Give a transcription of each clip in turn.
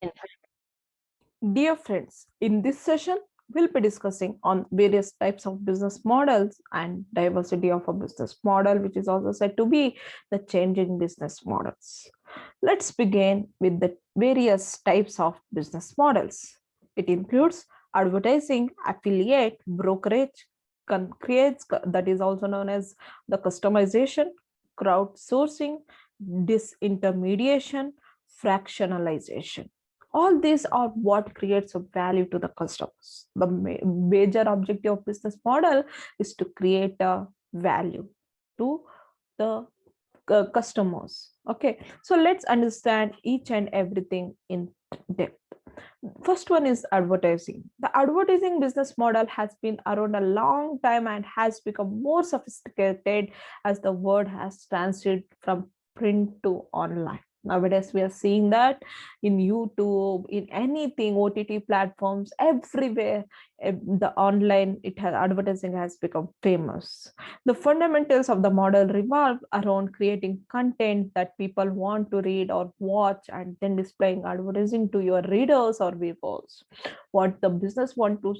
In Dear friends, in this session, we'll be discussing on various types of business models and diversity of a business model, which is also said to be the changing business models. Let's begin with the various types of business models. It includes advertising, affiliate, brokerage, creates that is also known as the customization, crowdsourcing, disintermediation, fractionalization. All these are what creates a value to the customers. The major objective of business model is to create a value to the customers. Okay, so let's understand each and everything in depth. First one is advertising. The advertising business model has been around a long time and has become more sophisticated as the word has transited from print to online. Nowadays, we are seeing that in YouTube, in anything, OTT platforms, everywhere, the online advertising has become famous. The fundamentals of the model revolve around creating content that people want to read or watch and then displaying advertising to your readers or viewers. What the business want to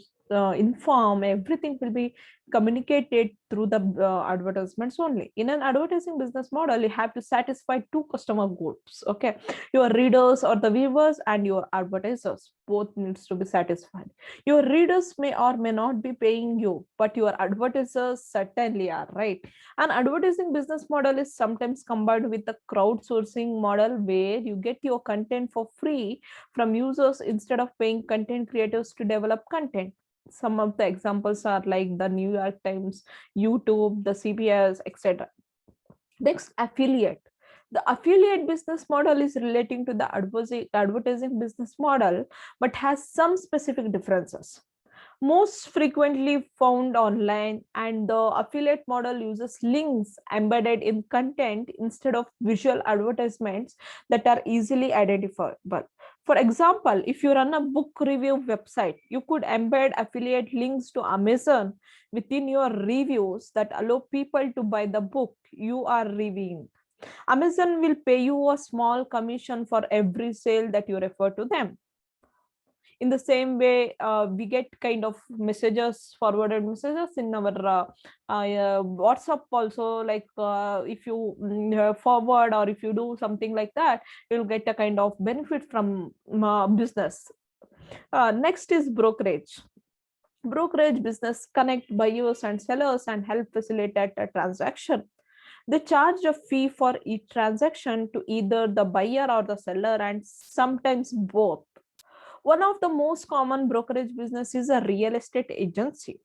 inform, everything will be communicated through the advertisements only. In an advertising business model, you have to satisfy two customer groups. Okay, your readers or the viewers and your advertisers both needs to be satisfied. Your readers may or may not be paying you, but your advertisers certainly are, right? An advertising business model is sometimes combined with the crowdsourcing model where you get your content for free from users instead of paying content creators to develop content. Some of the examples are like the New York Times, YouTube, the CBS, etc. Next, affiliate. The affiliate business model is relating to the advertising business model, but has some specific differences. Most frequently found online, and the affiliate model uses links embedded in content instead of visual advertisements that are easily identifiable. For example, if you run a book review website, you could embed affiliate links to Amazon within your reviews that allow people to buy the book you are reviewing. Amazon will pay you a small commission for every sale that you refer to them. In the same way, we get kind of messages, forwarded messages in our WhatsApp also, like if you forward or if you do something like that, you'll get a kind of benefit from business. Next is brokerage. Brokerage business connect buyers and sellers and help facilitate a transaction. They charge a fee for each transaction to either the buyer or the seller, and sometimes both. One of the most common brokerage business is a real estate agency,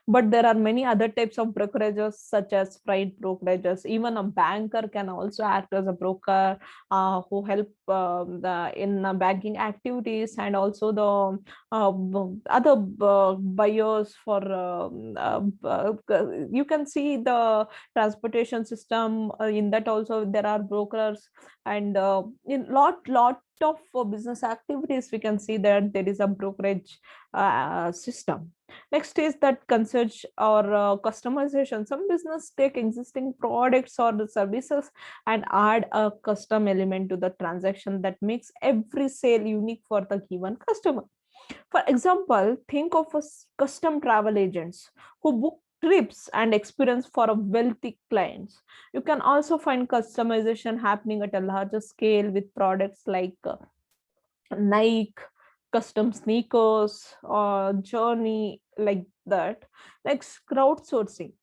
but there are many other types of brokerages such as freight brokerages. Even a banker can also act as a broker who help in banking activities, and also the other buyers for you can see the transportation system. In that also there are brokers, and in lot of business activities we can see that there is a brokerage system. Next is that concierge or customization. Some business take existing products or the services and add a custom element to the transaction that makes every sale unique for the given customer. For example, think of a custom travel agents who book trips and experience for a wealthy clients. You can also find customization happening at a larger scale with products like Nike, custom sneakers, or journey like that. Next, crowdsourcing.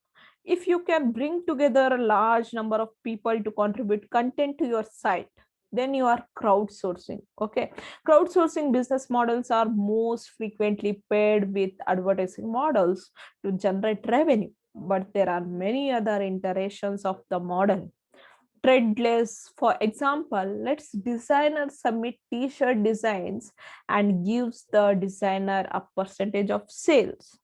If you can bring together a large number of people to contribute content to your site, then you are crowdsourcing. Okay, crowdsourcing business models are most frequently paired with advertising models to generate revenue, but there are many other iterations of the model. Threadless, for example, let's designer submit t-shirt designs and gives the designer a percentage of sales.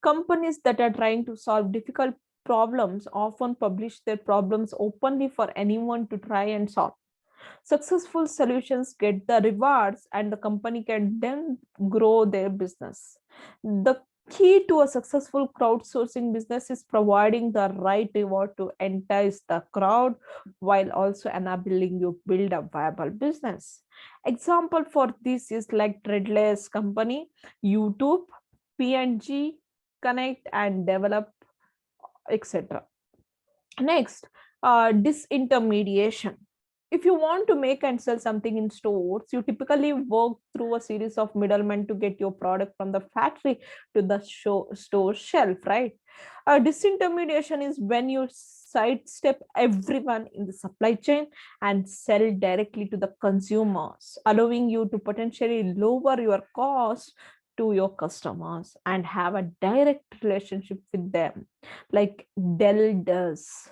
Companies that are trying to solve difficult problems often publish their problems openly for anyone to try and solve. Successful solutions get the rewards, and the company can then grow their business. The Key to a successful crowdsourcing business is providing the right reward to entice the crowd while also enabling you build a viable business. Example for this is like Threadless Company, YouTube, P&G, Connect and Develop, etc. Next, disintermediation. If you want to make and sell something in stores, you typically work through a series of middlemen to get your product from the factory to the store shelf, right? Disintermediation is when you sidestep everyone in the supply chain and sell directly to the consumers, allowing you to potentially lower your cost to your customers and have a direct relationship with them, like Dell does.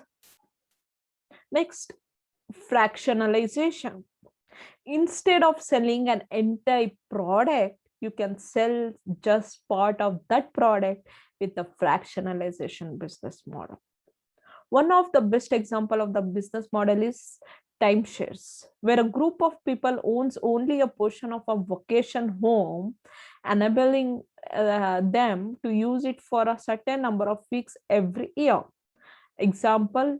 Next, fractionalization. Instead of selling an entire product, you can sell just part of that product with a fractionalization business model. One of the best example of the business model is timeshares, where a group of people owns only a portion of a vacation home, enabling them to use it for a certain number of weeks every year. Example,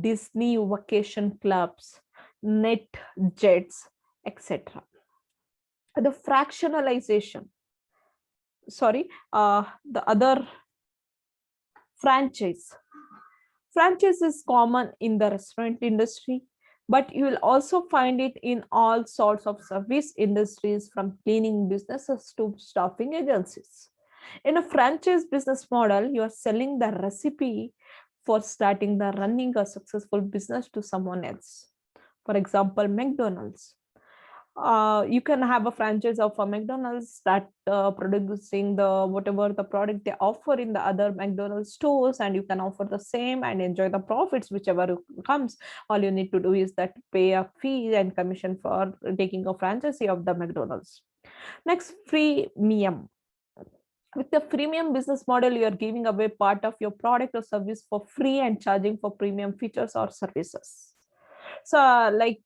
Disney vacation clubs, net jets, etc. The fractionalization, the other franchise. Franchise is common in the restaurant industry, but you will also find it in all sorts of service industries from cleaning businesses to staffing agencies. In a franchise business model, you are selling the recipe for starting the running a successful business to someone else. For example, McDonald's. You can have a franchise of a McDonald's that producing the whatever the product they offer in the other McDonald's stores, and you can offer the same and enjoy the profits whichever comes. All you need to do is that pay a fee and commission for taking a franchise of the McDonald's. Next, freemium. With the freemium business model, you are giving away part of your product or service for free and charging for premium features or services. So like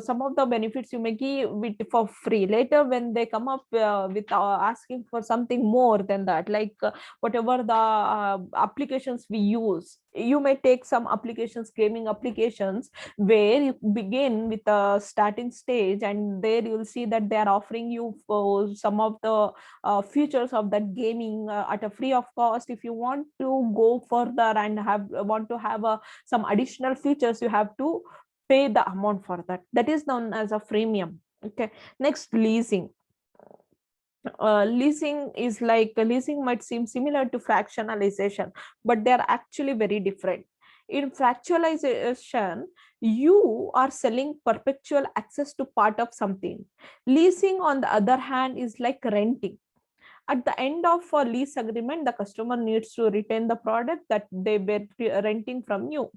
some of the benefits you may give it for free. Later when they come up with asking for something more than that, like whatever the applications we use, you may take some applications, gaming applications, where you begin with a starting stage, and there you'll see that they are offering you for some of the features of that gaming at a free of cost. If you want to go further and want to have some additional features, you have to pay the amount for that. That is known as a freemium. Okay. Next, leasing. Leasing might seem similar to fractionalization, but they are actually very different. In fractionalization, you are selling perpetual access to part of something. Leasing, on the other hand, is like renting. At the end of a lease agreement, the customer needs to retain the product that they were renting from you.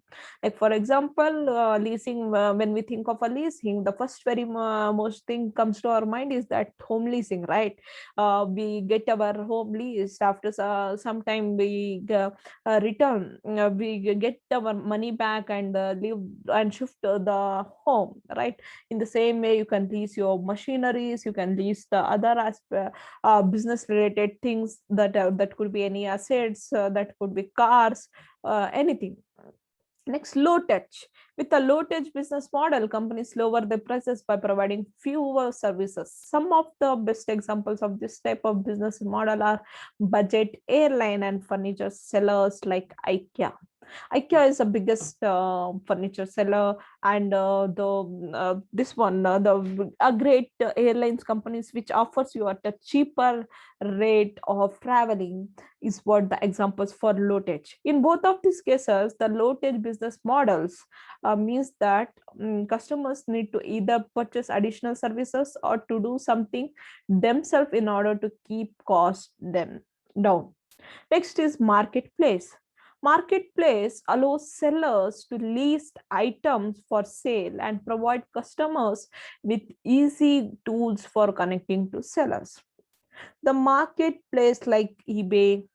Like for example, leasing, when we think of a leasing, the first very most thing comes to our mind is that home leasing, right? We get our home leased. After some time we return, we get our money back and leave and shift the home, right? In the same way, you can lease your machineries, you can lease the other aspect, business related things, that could be any assets, that could be cars, anything. Next, low touch. With a low touch business model, companies lower their prices by providing fewer services. Some of the best examples of this type of business model are budget airline and furniture sellers like IKEA. IKEA is the biggest furniture seller, and this one, the a great airlines companies which offers you at a cheaper rate of traveling is what the examples for low touch. In both of these cases, the low touch business models means that customers need to either purchase additional services or to do something themselves in order to keep costs them down. Next is marketplace. Marketplace allows sellers to list items for sale and provide customers with easy tools for connecting to sellers. The marketplace like eBay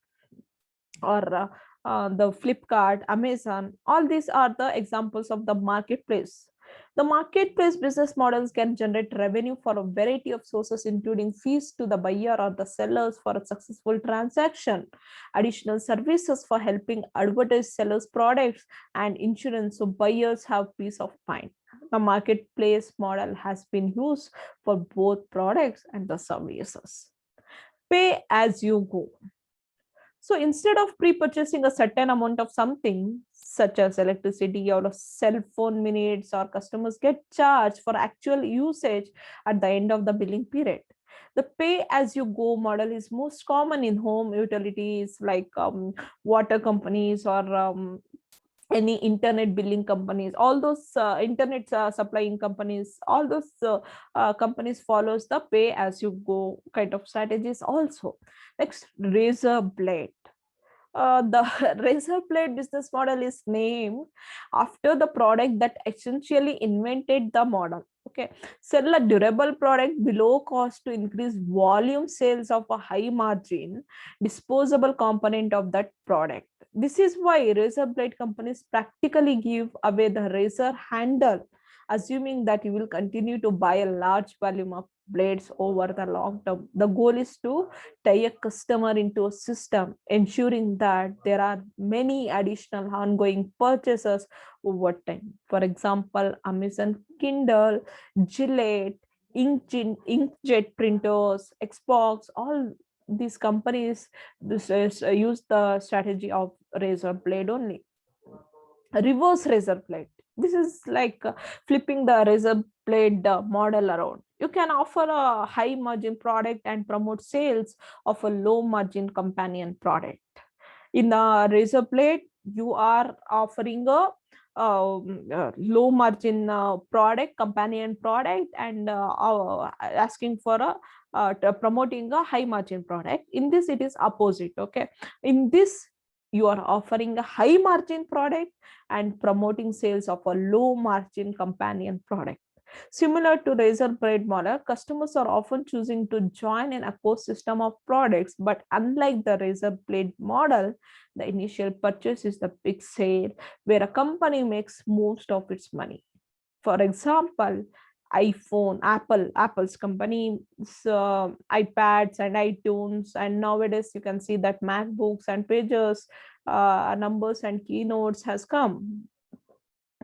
or the Flipkart, Amazon, all these are the examples of the marketplace. The marketplace business models can generate revenue for a variety of sources, including fees to the buyer or the sellers for a successful transaction, additional services for helping advertise sellers' products, and insurance so buyers have peace of mind. The marketplace model has been used for both products and the services. Pay as you go. So instead of pre-purchasing a certain amount of something, such as electricity or a cell phone minutes, or customers get charged for actual usage at the end of the billing period. The pay-as-you-go model is most common in home utilities like water companies or any internet billing companies. All those internet supplying companies, all those companies follows the pay-as-you-go kind of strategies also. Next, razor blade. The razor blade business model is named after the product that essentially invented the model. Okay, sell a durable product below cost to increase volume sales of a high margin disposable component of that product. This is why razor blade companies practically give away the razor handle, assuming that you will continue to buy a large volume of blades over the long term. The goal is to tie a customer into a system, ensuring that there are many additional ongoing purchases over time. For example, Amazon Kindle, Gillette, inkjet printers, Xbox, all these companies use the strategy of razor blade only. Reverse razor blade. This is like flipping the razor blade model around. You can offer a high margin product and promote sales of a low margin companion product. In the razor blade, you are offering a low margin product, companion product, and asking for a promoting a high margin product. In this, it is opposite. Okay, in this, you are offering a high margin product and promoting sales of a low margin companion product. Similar to razor blade model, customers are often choosing to join an ecosystem of products, but unlike the razor blade model, the initial purchase is the big sale where a company makes most of its money. For example, Apple's company, iPads and iTunes, and nowadays you can see that MacBooks and pages, numbers and keynotes has come.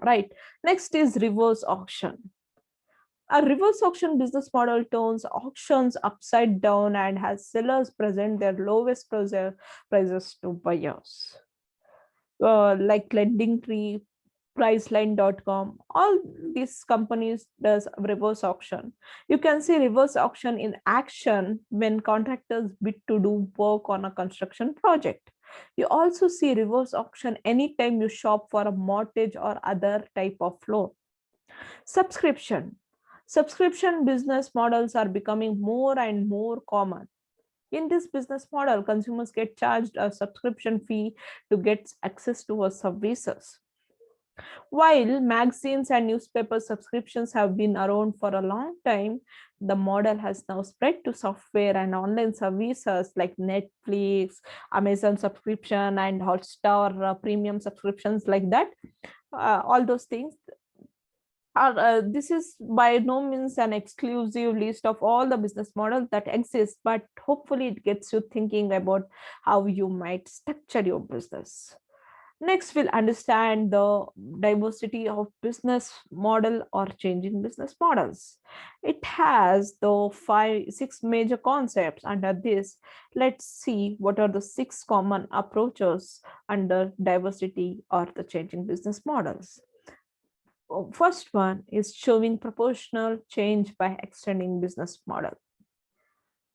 Right. Next is reverse auction. A reverse auction business model turns auctions upside down and has sellers present their lowest prices to buyers. Like LendingTree, Priceline.com, all these companies does reverse auction. You can see reverse auction in action when contractors bid to do work on a construction project. You also see reverse auction anytime you shop for a mortgage or other type of loan. Subscription. Subscription business models are becoming more and more common. In this business model, consumers get charged a subscription fee to get access to our services. While magazines and newspaper subscriptions have been around for a long time, the model has now spread to software and online services like Netflix, Amazon subscription, and Hotstar premium subscriptions like that. All those things are, this is by no means an exclusive list of all the business models that exist, but hopefully it gets you thinking about how you might structure your business. Next, we'll understand the diversity of business model or changing business models. It has the six major concepts under this. Let's see what are the 6 common approaches under diversity or the changing business models. First one is showing proportional change by extending business model.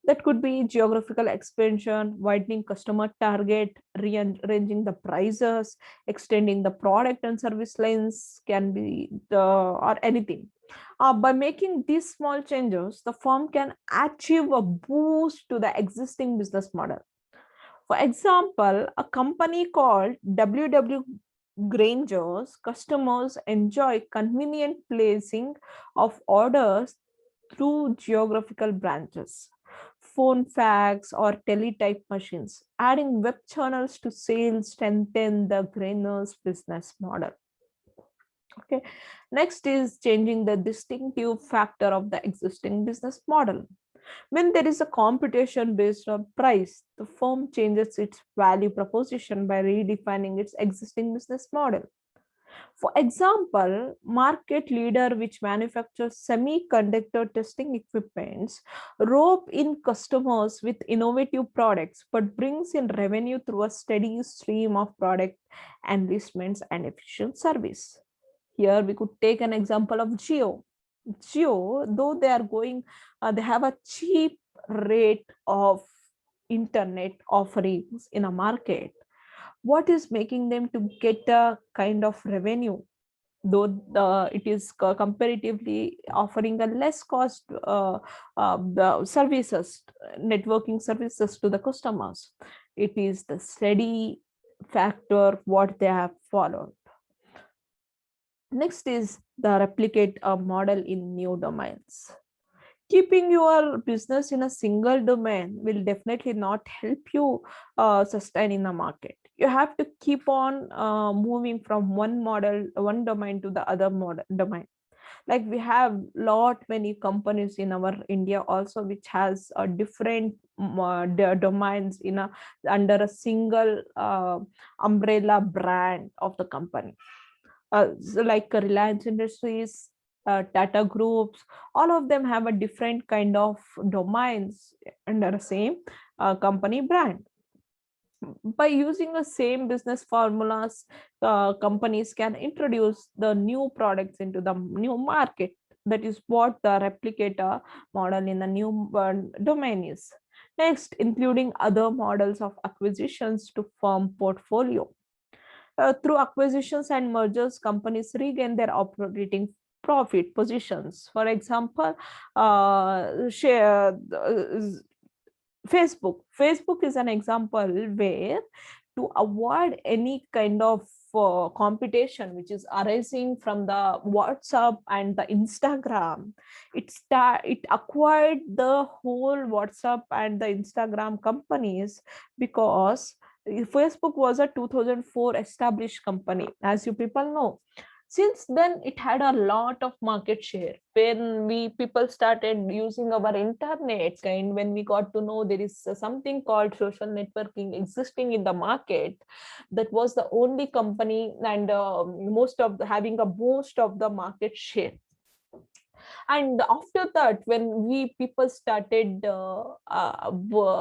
That could be geographical expansion, widening customer target, rearranging the prices, extending the product and service lines, can be or anything. By making these small changes, the firm can achieve a boost to the existing business model. For example, a company called WW Granger's customers enjoy convenient placing of orders through geographical branches, phone fax, or teletype machines. Adding web channels to sales strengthen the Grainer's business model. Okay. Next is changing the distinctive factor of the existing business model. When there is a competition based on price, the firm changes its value proposition by redefining its existing business model. For example, market leader which manufactures semiconductor testing equipments rope in customers with innovative products but brings in revenue through a steady stream of product enlistments and efficient service. Here we could take an example of Geo. Geo, though they are going, they have a cheap rate of internet offerings in a market. What is making them to get a kind of revenue? Though it is comparatively offering a less cost the services, networking services to the customers. It is the steady factor what they have followed. Next is the replicate a model in new domains. Keeping your business in a single domain will definitely not help you sustain in the market. You have to keep on moving from one model, one domain to the other domain. Like we have lot many companies in our India also, which has a different domains in a under a single umbrella brand of the company. So like Reliance Industries, Tata Groups, all of them have a different kind of domains under the same company brand. By using the same business formulas, companies can introduce the new products into the new market. That is what the replicator model in the new domain is. Next, including other models of acquisitions to firm portfolio. Through acquisitions and mergers, companies regain their operating profit positions. For example, Facebook is an example where, to avoid any kind of competition which is arising from the WhatsApp and the Instagram, it acquired the whole WhatsApp and the Instagram companies, because Facebook was a 2004 established company, as you people know. Since then it had a lot of market share. When we people started using our internet, and when we got to know there is something called social networking existing in the market, that was the only company and most of the market share. And after that, when we people started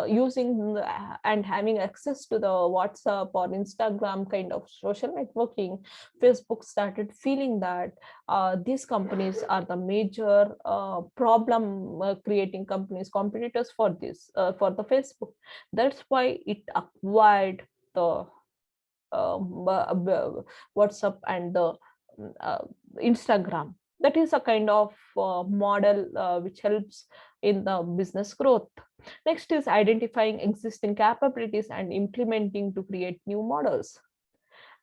using and having access to the WhatsApp or Instagram kind of social networking, Facebook started feeling that these companies are the major problem creating companies, competitors for this, for the Facebook. That's why it acquired the WhatsApp and the Instagram. That is a kind of model which helps in the business growth. Next is identifying existing capabilities and implementing to create new models.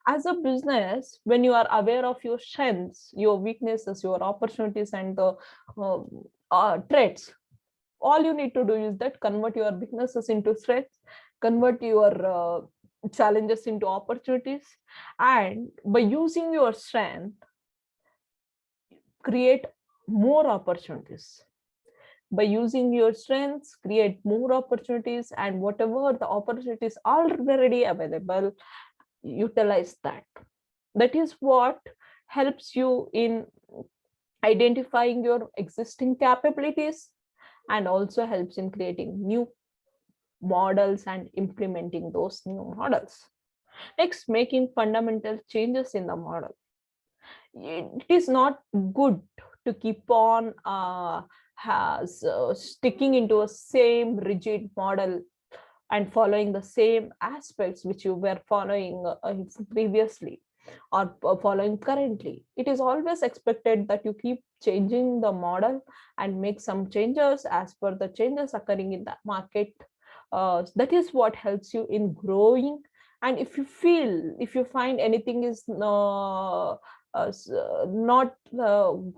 As a business, when you are aware of your strengths, your weaknesses, your opportunities, and the threats, all you need to do is that convert your weaknesses into threats, convert your challenges into opportunities, and by using your strength, create more opportunities. By using your strengths, create more opportunities, and whatever the opportunities are already available, utilize that. That is what helps you in identifying your existing capabilities and also helps in creating new models and implementing those new models. Next, making fundamental changes in the model. It is not good to keep on sticking into a same rigid model and following the same aspects which you were following previously or following currently. It is always expected that you keep changing the model and make some changes as per the changes occurring in the market. That is what helps you in growing. And if you find anything is not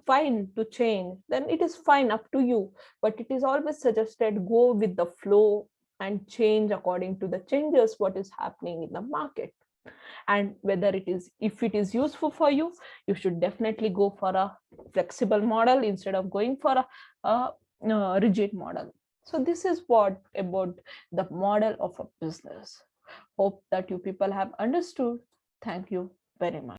fine to change, then it is fine, up to you. But it is always suggested go with the flow and change according to the changes what is happening in the market. And whether if it is useful for you, you should definitely go for a flexible model instead of going for a rigid model. So this is what about the model of a business. Hope that you people have understood. Thank you very much.